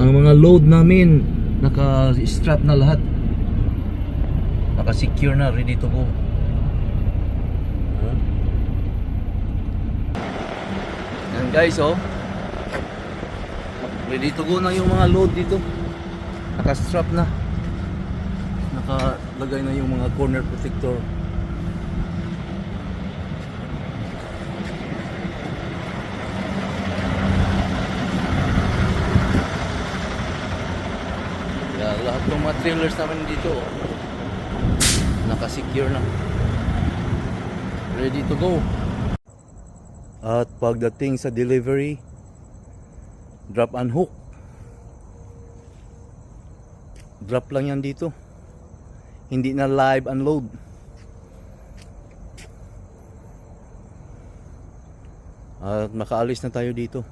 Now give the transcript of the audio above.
Ang mga load namin naka-strap na lahat. Naka-secure na, ready to go. Yan guys, oh. Ready to go na yung mga load dito. Naka-strap na. Nakalagay na yung mga corner protector. Yan, lahat ng mga trailers namin dito, oh, naka-secure na. Ready to go. At pagdating sa delivery, drop and hook. Drop lang yan dito. Hindi na live unload. At makaalis na tayo dito.